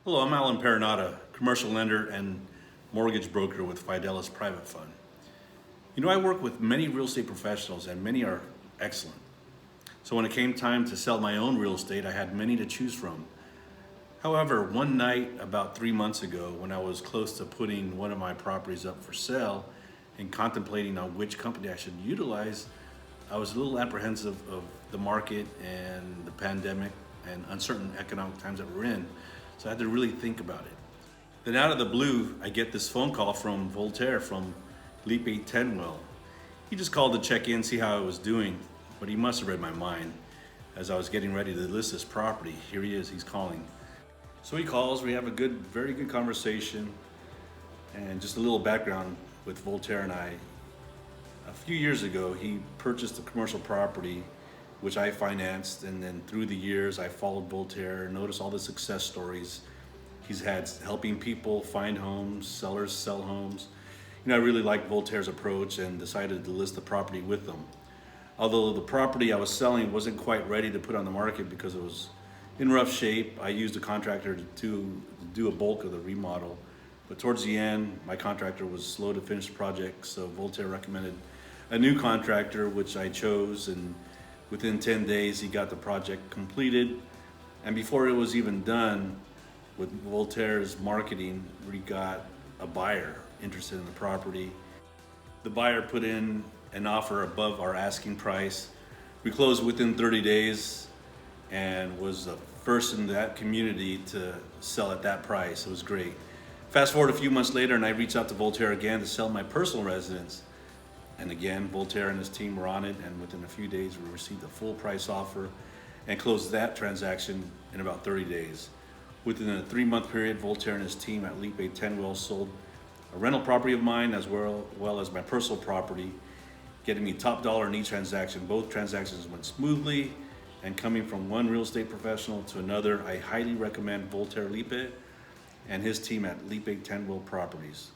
Hello, I'm Allan, commercial lender and mortgage broker with Fidelis Private Fund. You know, I work with many real estate professionals and many are excellent. So when it came time to sell my own real estate, I had many to choose from. However, one night about 3 months ago, when I was close to putting one of my properties up for sale and contemplating on which company I should utilize, I was a little apprehensive of the market and the pandemic and uncertain economic times that we're in. So I had to really think about it. Then out of the blue, I get this phone call from Voltaire from Lepe Tendwell. He just called to check in, see how I was doing, but he must have read my mind. As I was getting ready to list this property, here he is, he's calling. So he calls, we have a very good conversation, and just a little background with Voltaire and I. A few years ago, he purchased a commercial property which I financed, and then through the years I followed Voltaire, noticed all the success stories he's had helping people find homes, sellers sell homes. You know, I really liked Voltaire's approach and decided to list the property with them. Although the property I was selling wasn't quite ready to put on the market because it was in rough shape, I used a contractor to do a bulk of the remodel. But towards the end, my contractor was slow to finish the project, so Voltaire recommended a new contractor, which I chose, and within 10 days, he got the project completed. And before it was even done, with Voltaire's marketing, we got a buyer interested in the property. The buyer put in an offer above our asking price. We closed within 30 days and was the first in that community to sell at that price. It was great. Fast forward a few months later, and I reached out to Voltaire again to sell my personal residence. And again, Voltaire and his team were on it, and within a few days, we received a full price offer and closed that transaction in about 30 days. Within a 3-month period, Voltaire and his team at Lepe Tendwell sold a rental property of mine as well as my personal property, getting me top dollar in each transaction. Both transactions went smoothly, and coming from one real estate professional to another, I highly recommend Voltaire Lepe and his team at Lepe Tendwell Properties.